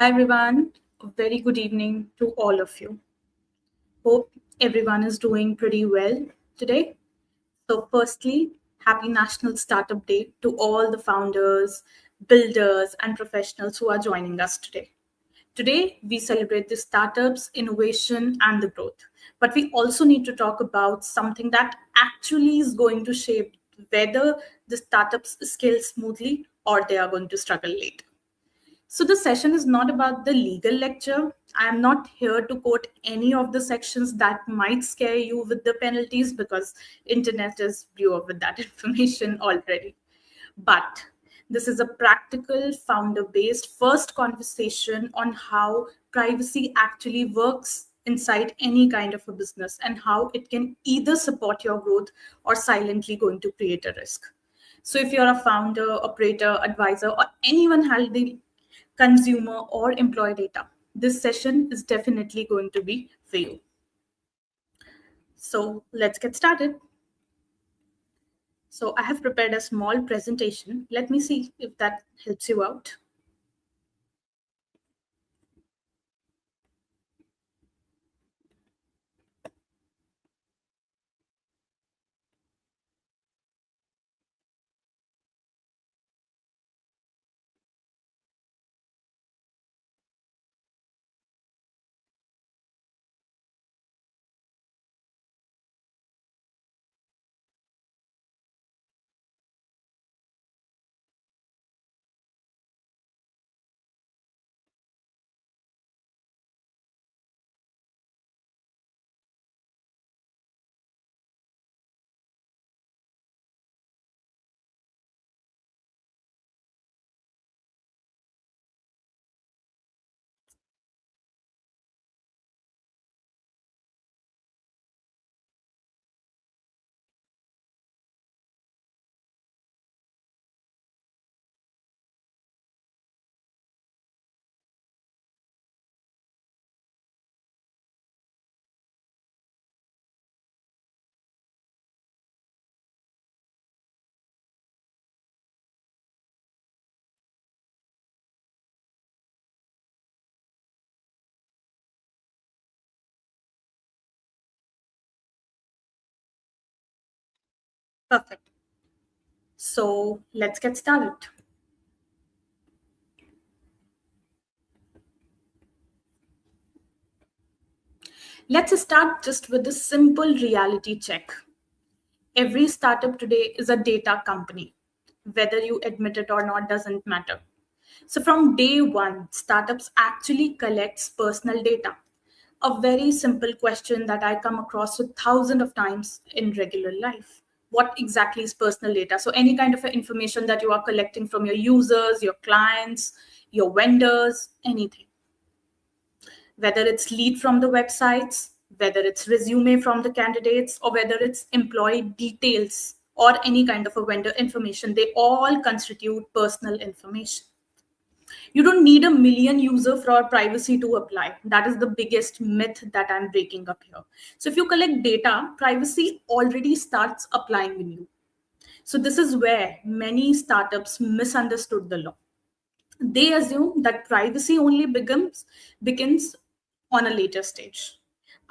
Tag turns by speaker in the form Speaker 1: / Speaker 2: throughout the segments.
Speaker 1: Hi everyone, a very good evening to all of you. Hope everyone is doing pretty well today. So, firstly, happy National Startup Day to all the founders, builders, and professionals who are joining us today. Today, we celebrate the startups, innovation, and the growth. But we also need to talk about something that actually is going to shape whether the startups scale smoothly or they are going to struggle later. So the session is not about the legal lecture. I am not here to quote any of the sections that might scare you with the penalties because internet is blew up with that information already. But this is a practical founder-based first conversation on how privacy actually works inside any kind of a business and how it can either support your growth or silently going to create a risk. So if you're a founder, operator, advisor, or anyone handling consumer or employee data, this session is definitely going to be for you. So let's get started. So I have prepared a small presentation. Let me see if that helps you out. Perfect. So let's get started. Let's start just with a simple reality check. Every startup today is a data company. Whether you admit it or not doesn't matter. So from day one, startups actually collects personal data. A very simple question that I come across with thousands of times in regular life. What exactly is personal data? So any kind of information that you are collecting from your users, your clients, your vendors, anything. Whether it's lead from the websites, whether it's resume from the candidates, or whether it's employee details or any kind of a vendor information, they all constitute personal information. You don't need a million user for privacy to apply. That is the biggest myth that I'm breaking up here. So if you collect data, privacy already starts applying in you. So this is where many startups misunderstood the law. They assume that privacy only begins on a later stage,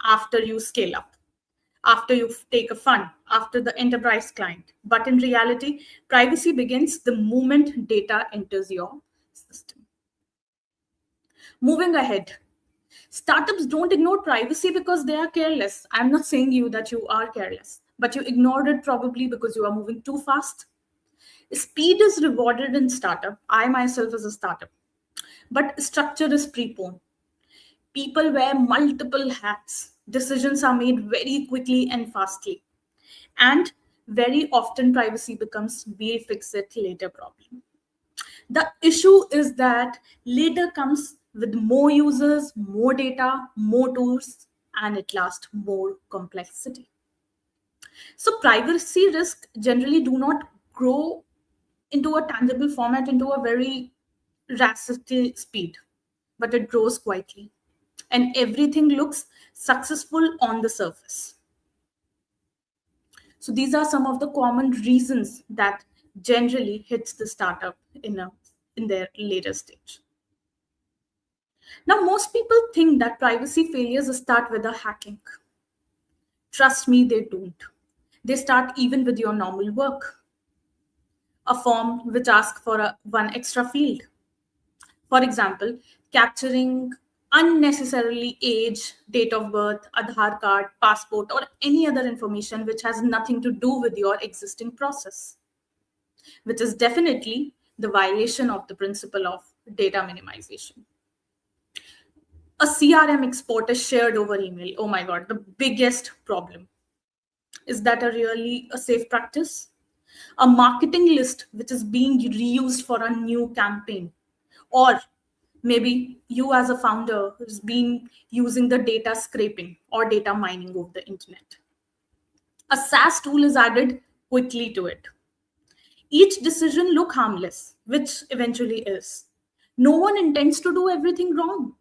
Speaker 1: after you scale up, after you take a fund, after the enterprise client. But in reality, privacy begins the moment data enters your system. Moving ahead, startups don't ignore privacy because they are careless. I'm not saying you that you are careless, but you ignored it probably because you are moving too fast. Speed is rewarded in startup. I myself is a startup, but structure is preponed. People wear multiple hats. Decisions are made very quickly and fastly. And very often privacy becomes we fix it later problem. The issue is that later comes with more users, more data, more tools, and at last more complexity. So privacy risks generally do not grow into a tangible format into a very rapid speed, but it grows quietly. And everything looks successful on the surface. So these are some of the common reasons that generally hits the startup in their later stage. Now, most people think that privacy failures start with a hacking. Trust me, they don't. They start even with your normal work. A form which asks for one extra field. For example, capturing unnecessarily age, date of birth, Aadhaar card, passport, or any other information which has nothing to do with your existing process, which is definitely the violation of the principle of data minimization. A CRM export is shared over email. Oh my God, the biggest problem. Is that really a safe practice? A marketing list which is being reused for a new campaign, or maybe you as a founder who's been using the data scraping or data mining of the internet. A SaaS tool is added quickly to it. Each decision look harmless, which eventually is. No one intends to do everything wrong,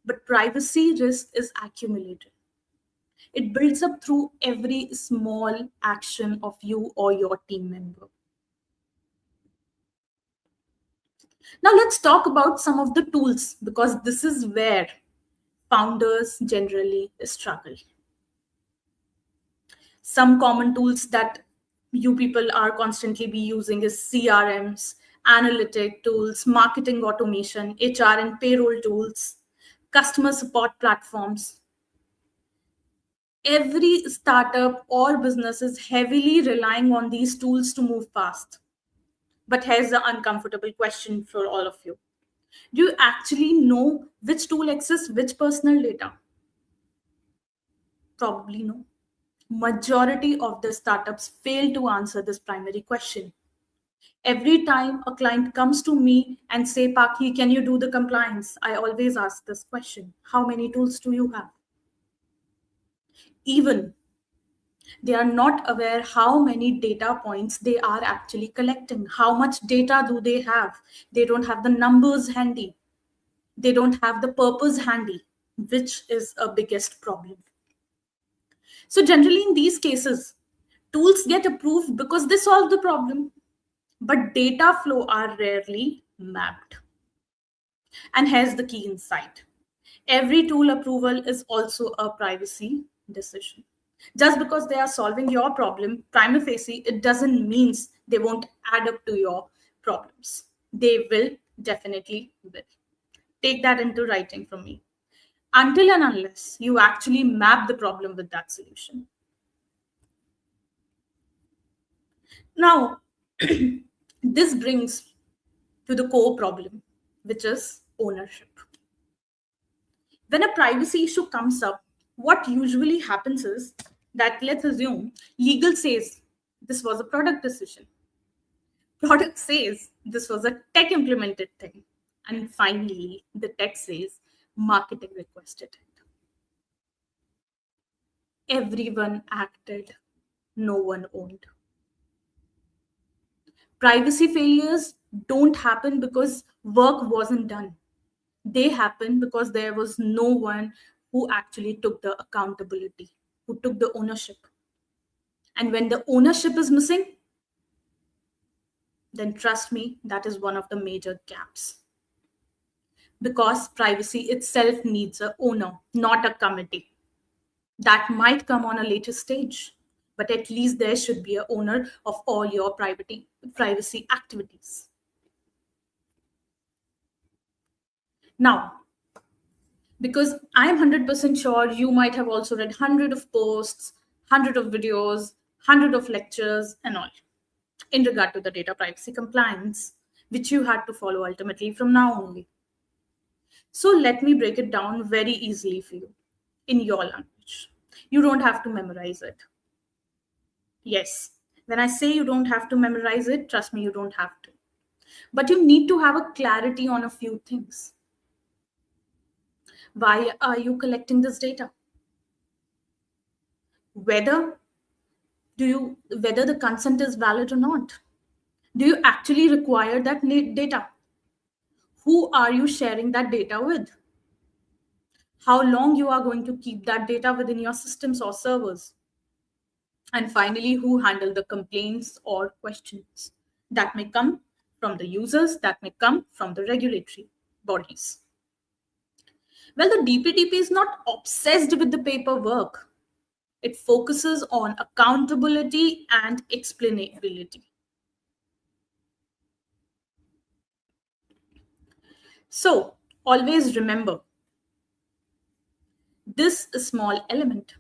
Speaker 1: but privacy risk is accumulated. It builds up through every small action of you or your team member. Now let's talk about some of the tools, because this is where founders generally struggle. Some common tools that you people are constantly be using is CRMs, analytic tools, marketing automation, HR and payroll tools, customer support platforms. Every startup or business is heavily relying on these tools to move fast. But here's the uncomfortable question for all of you. Do you actually know which tool access which personal data? Probably no. Majority of the startups fail to answer this primary question. Every time a client comes to me and say, Paakhhi, can you do the compliance? I always ask this question. How many tools do you have? Even they are not aware how many data points they are actually collecting. How much data do they have? They don't have the numbers handy. They don't have the purpose handy, which is a biggest problem. So generally in these cases, tools get approved because they solve the problem, but data flow are rarely mapped. And here's the key insight. Every tool approval is also a privacy decision. Just because they are solving your problem, prima facie, it doesn't mean they won't add up to your problems. They will, definitely will. Take that into writing from me. Until and unless you actually map the problem with that solution. Now, this brings to the core problem, which is ownership. When a privacy issue comes up, what usually happens is that, let's assume, legal says this was a product decision. Product says this was a tech implemented thing. And finally, the tech says marketing requested it. Everyone acted, no one owned. Privacy failures don't happen because work wasn't done. They happen because there was no one who actually took the accountability, who took the ownership. And when the ownership is missing, then trust me, that is one of the major gaps. Because privacy itself needs an owner, not a committee. That might come on a later stage, but at least there should be an owner of all your privacy activities. Now, because I'm 100% sure you might have also read hundred of posts, hundred of videos, hundred of lectures, and all in regard to the data privacy compliance, which you had to follow ultimately from now only. So let me break it down very easily for you in your language. You don't have to memorize it. Yes, when I say you don't have to memorize it, trust me, you don't have to. But you need to have a clarity on a few things. Why are you collecting this data? Whether the consent is valid or not? Do you actually require that data? Who are you sharing that data with? How long you are going to keep that data within your systems or servers? And finally, who handle the complaints or questions that may come from the users, that may come from the regulatory bodies. Well, the DPDP is not obsessed with the paperwork. It focuses on accountability and explainability. So, always remember this small element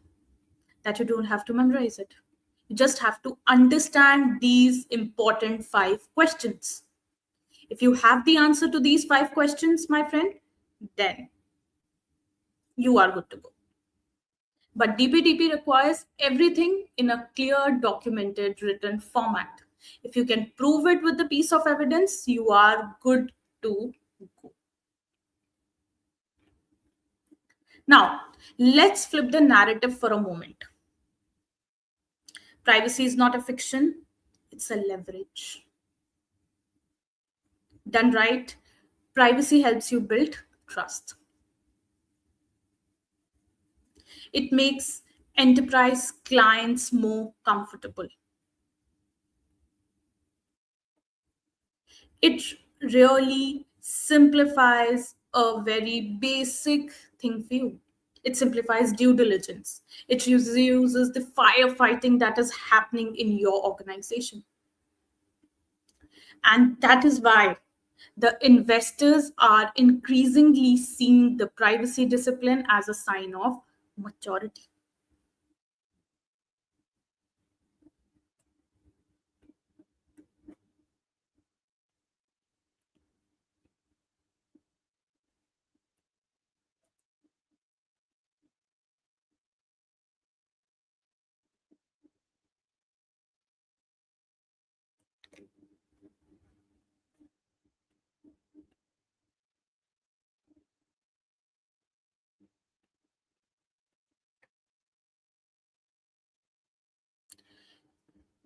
Speaker 1: that you don't have to memorize it. You just have to understand these important 5 questions. If you have the answer to these 5 questions, my friend, then you are good to go. But DPDP requires everything in a clear, documented, written format. If you can prove it with the piece of evidence, you are good to go. Now, let's flip the narrative for a moment. Privacy is not a fiction, it's a leverage. Done right, privacy helps you build trust. It makes enterprise clients more comfortable. It really simplifies a very basic thing for you. It simplifies due diligence. It uses the firefighting that is happening in your organization. And that is why the investors are increasingly seeing the privacy discipline as a sign of maturity.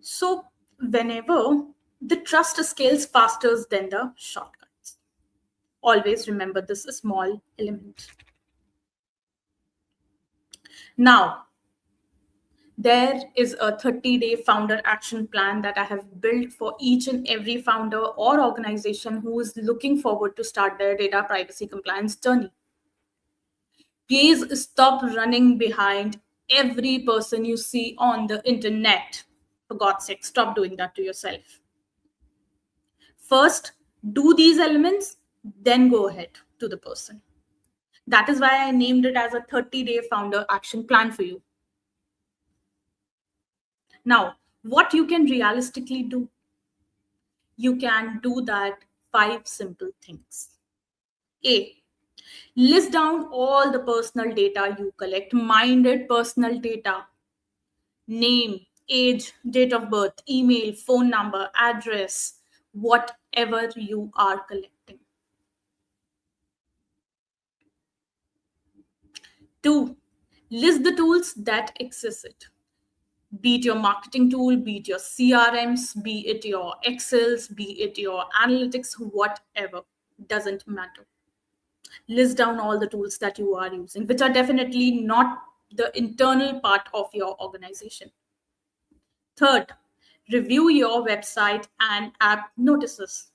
Speaker 1: So, whenever the trust scales faster than the shortcuts, always remember this small element. Now, there is a 30-day founder action plan that I have built for each and every founder or organization who is looking forward to start their data privacy compliance journey. Please stop running behind every person you see on the internet. For God's sake, stop doing that to yourself. First, do these elements, then go ahead to the person. That is why I named it as a 30-day founder action plan for you. Now, what you can realistically do? You can do that 5 simple things. A, list down all the personal data you collect, minded personal data, name, age, date of birth, email, phone number, address, whatever you are collecting. 2, list the tools that access it. Be it your marketing tool, be it your CRMs, be it your Excels, be it your analytics, whatever, doesn't matter. List down all the tools that you are using, which are definitely not the internal part of your organization. Third, review your website and app notices.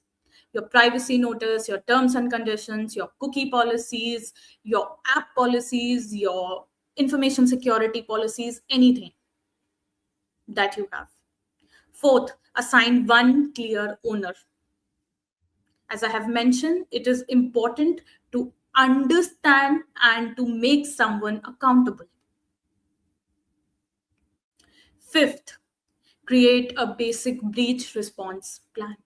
Speaker 1: Your privacy notice, your terms and conditions, your cookie policies, your app policies, your information security policies, anything that you have. Fourth, assign one clear owner. As I have mentioned, it is important to understand and to make someone accountable. Fifth, create a basic breach response plan.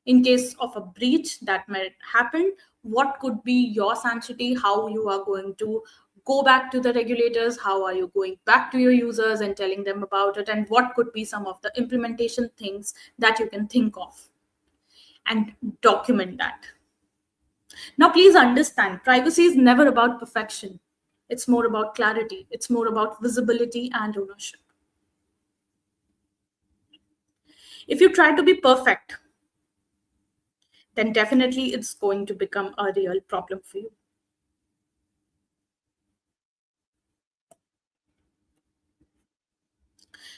Speaker 1: In case of a breach that might happen, what could be your sanctity, how you are going to go back to the regulators, how are you going back to your users and telling them about it, and what could be some of the implementation things that you can think of, and document that. Now, please understand, privacy is never about perfection. It's more about clarity. It's more about visibility and ownership. If you try to be perfect, then definitely it's going to become a real problem for you.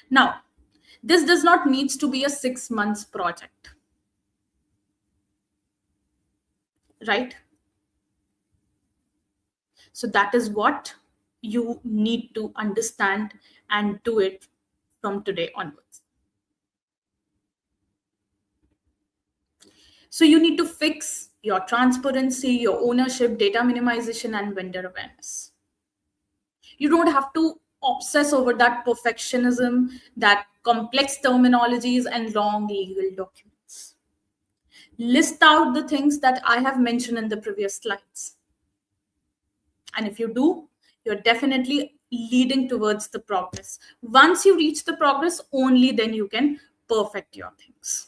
Speaker 1: Now, this does not need to be a 6 months project, right? So that is what you need to understand and do it from today onwards. So you need to fix your transparency, your ownership, data minimization, and vendor awareness. You don't have to obsess over that perfectionism, that complex terminologies, and long legal documents. List out the things that I have mentioned in the previous slides. And if you do, you're definitely leading towards the progress. Once you reach the progress, only then you can perfect your things.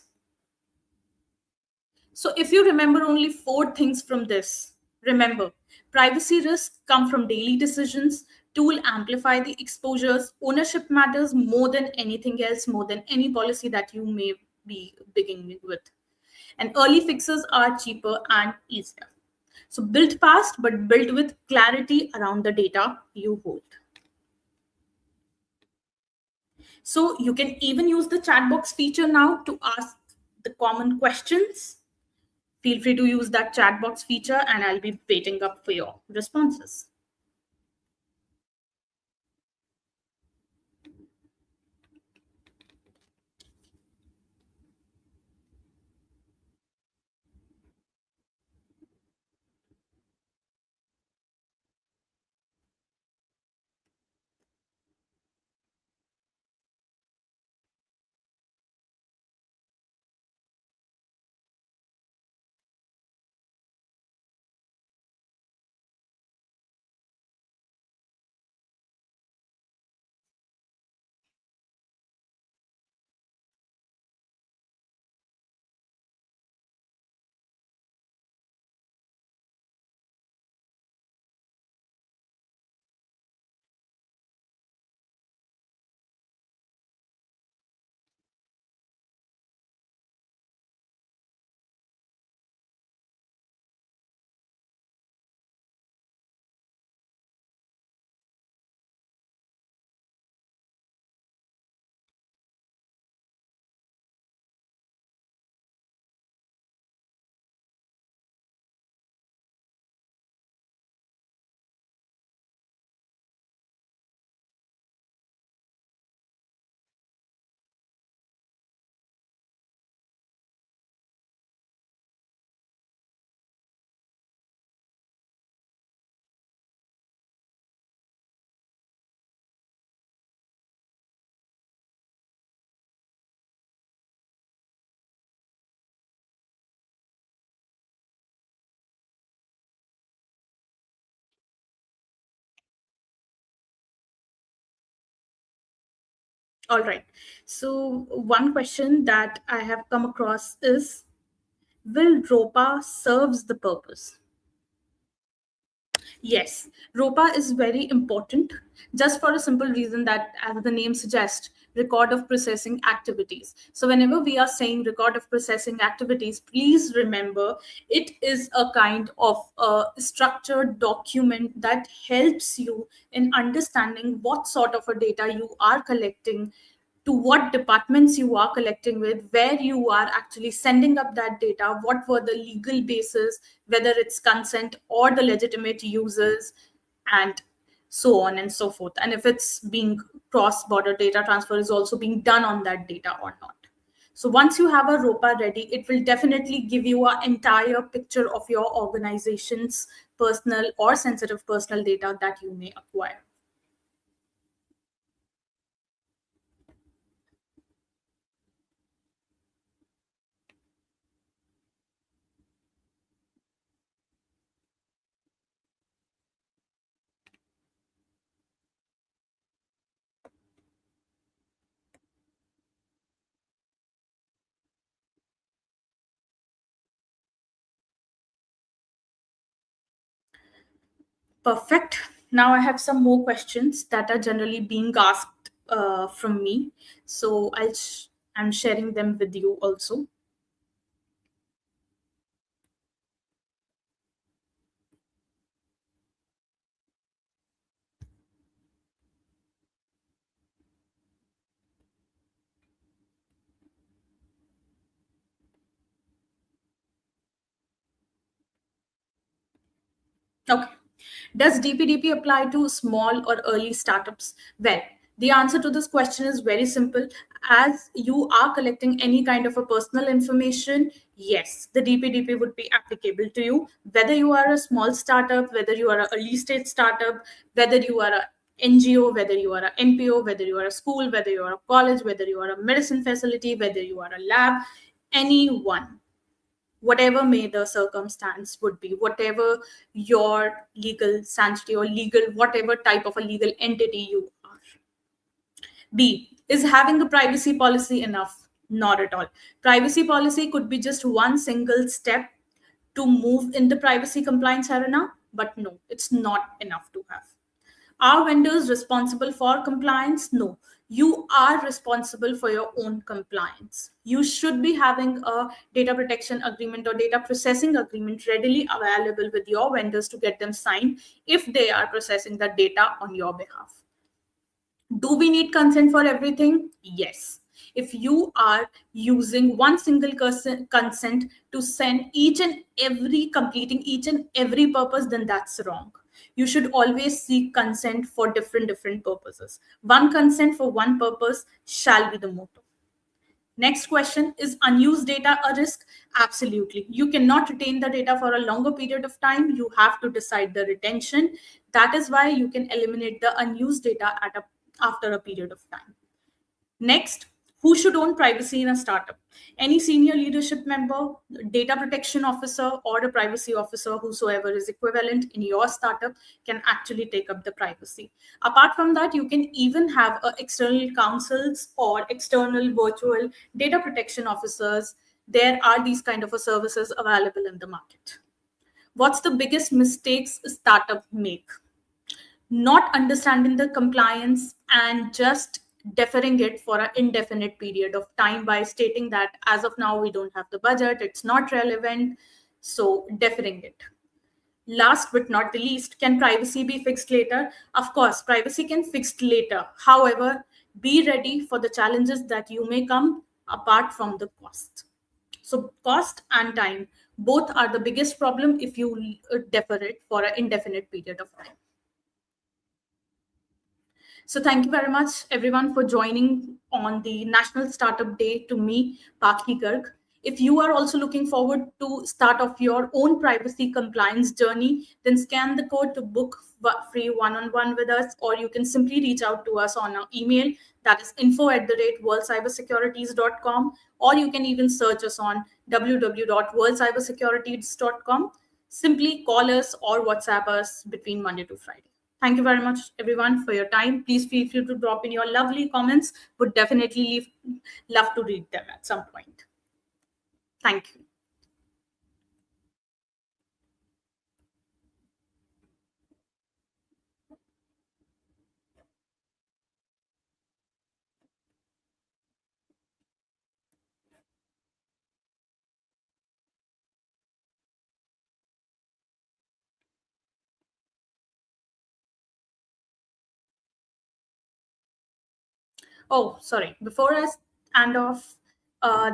Speaker 1: So if you remember only 4 things from this, remember, privacy risks come from daily decisions, tool amplify the exposures, ownership matters more than anything else, more than any policy that you may be beginning with. And early fixes are cheaper and easier. So build fast, but build with clarity around the data you hold. So you can even use the chat box feature now to ask the common questions. Feel free to use that chat box feature and I'll be waiting up for your responses. All right. So one question that I have come across is, will ROPA serves the purpose? Yes, ROPA is very important just for a simple reason that, as the name suggests, record of processing activities. So, whenever we are saying record of processing activities, please remember it is a kind of a structured document that helps you in understanding what sort of a data you are collecting, to what departments you are collecting with, where you are actually sending up that data, what were the legal basis, whether it's consent or the legitimate users, and so on and so forth. And if it's being cross-border data transfer is also being done on that data or not. So once you have a ROPA ready, it will definitely give you an entire picture of your organization's personal or sensitive personal data that you may acquire. Perfect. Now I have some more questions that are generally being asked from me. So I'm sharing them with you also. Okay. Does DPDP apply to small or early startups? Well, the answer to this question is very simple. As you are collecting any kind of a personal information, yes, the DPDP would be applicable to you. Whether you are a small startup, whether you are an early stage startup, whether you are a NGO, whether you are a NPO, whether you are a school, whether you are a college, whether you are a medicine facility, whether you are a lab, anyone, whatever may the circumstance would be, whatever your legal sanctity or legal, whatever type of a legal entity you are. B, is having a privacy policy enough? Not at all. Privacy policy could be just one single step to move in the privacy compliance arena, but no, it's not enough to have. Are vendors responsible for compliance? No. You are responsible for your own compliance. You should be having a data protection agreement or data processing agreement readily available with your vendors to get them signed if they are processing the data on your behalf. Do we need consent for everything? Yes. If you are using one single consent to send each and every, completing each and every purpose, then that's wrong. You should always seek consent for different purposes. One consent for one purpose shall be the motto. Next question, is unused data a risk? Absolutely. You cannot retain the data for a longer period of time. You have to decide the retention. That is why you can eliminate the unused data after a period of time. Next, who should own privacy in a startup? Any senior leadership member, data protection officer, or a privacy officer, whosoever is equivalent in your startup, can actually take up the privacy. Apart from that, you can even have external counsels or external virtual data protection officers. There are these kind of services available in the market. What's the biggest mistakes a startup make? Not understanding the compliance and just deferring it for an indefinite period of time by stating that as of now we don't have the budget, it's not relevant, so deferring it. Last but not the least, can privacy be fixed later? Of course, privacy can be fixed later. However, be ready for the challenges that you may come apart from the cost. So cost and time, both are the biggest problem if you defer it for an indefinite period of time. So thank you very much, everyone, for joining on the National Startup Day to me, Paakhhi Garg. If you are also looking forward to start off your own privacy compliance journey, then scan the code to book free one-on-one with us, or you can simply reach out to us on our email, that is info@worldcybersecurities.com, or you can even search us on www.worldcybersecurities.com. Simply call us or WhatsApp us between Monday to Friday. Thank you very much, everyone, for your time. Please feel free to drop in your lovely comments. Would definitely love to read them at some point. Thank you. Oh, sorry. Before I hand off,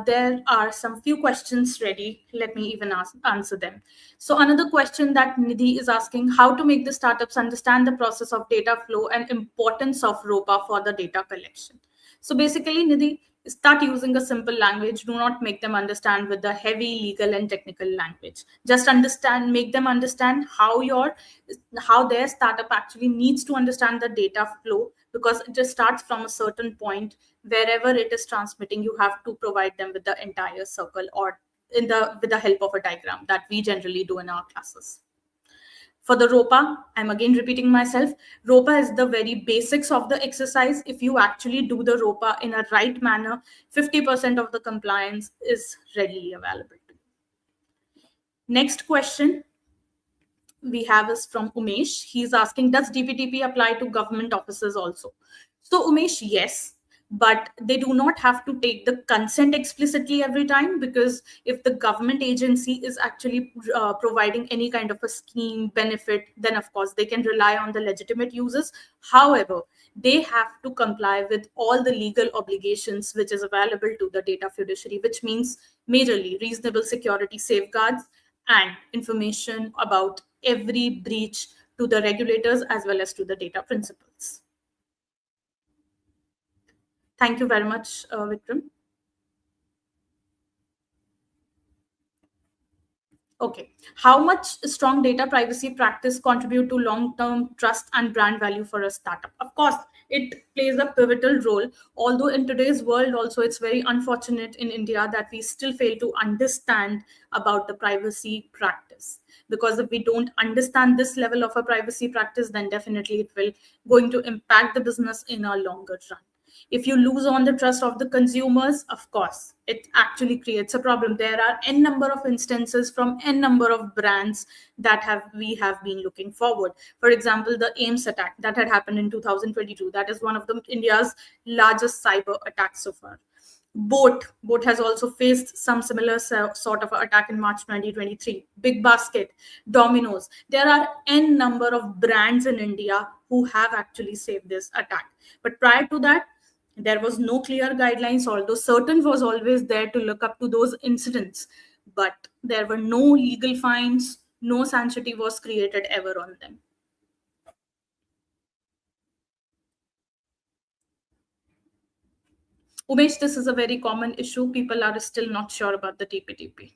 Speaker 1: there are some few questions ready. Let me even answer them. So another question that Nidhi is asking, how to make the startups understand the process of data flow and importance of ROPA for the data collection. So basically, Nidhi, start using a simple language. Do not make them understand with the heavy legal and technical language. Just make them understand how their startup actually needs to understand the data flow, because it just starts from a certain point. Wherever it is transmitting, you have to provide them with the entire circle, or with the help of a diagram that we generally do in our classes. For the ROPA, I'm again repeating myself, ROPA is the very basics of the exercise. If you actually do the ROPA in a right manner, 50% of the compliance is readily available to you. Next question we have is from Umesh. He's asking, does DPDP apply to government offices also? So Umesh, yes, but they do not have to take the consent explicitly every time, because if the government agency is actually providing any kind of a scheme benefit, then of course they can rely on the legitimate users. However, they have to comply with all the legal obligations which is available to the data fiduciary, which means majorly reasonable security safeguards and information about every breach to the regulators as well as to the data principles. Thank you very much, Vikram. Okay. How much strong data privacy practice contribute to long-term trust and brand value for a startup? Of course, it plays a pivotal role. Although in today's world, also it's very unfortunate in India that we still fail to understand about the privacy practice. Because if we don't understand this level of a privacy practice, then definitely it will going to impact the business in a longer run. If you lose on the trust of the consumers, of course it actually creates a problem. There are n number of instances from n number of brands that we have been looking forward. For example, the AIMS attack that had happened in 2022, that is one of the India's largest cyber attacks so far. Boat has also faced some similar sort of attack in March 2023. Big Basket, Domino's. There are n number of brands in India who have actually saved this attack. But prior to that, there was no clear guidelines, although certain was always there to look up to those incidents. But there were no legal fines, no sanctity was created ever on them. Umesh, this is a very common issue. People are still not sure about the DPDP.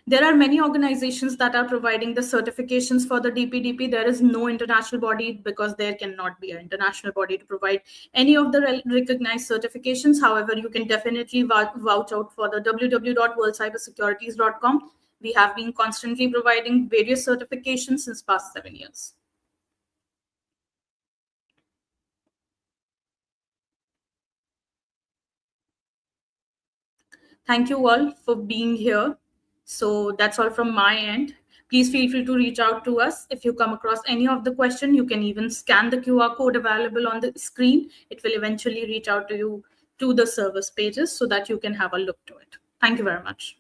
Speaker 1: There are many organizations that are providing the certifications for the DPDP. There is no international body because there cannot be an international body to provide any of the recognized certifications. However, you can definitely vouch out for the www.worldcybersecurities.com. We have been constantly providing various certifications since past 7 years. Thank you all for being here. So that's all from my end. Please feel free to reach out to us. If you come across any of the question, you can even scan the QR code available on the screen. It will eventually reach out to you to the service pages so that you can have a look to it. Thank you very much.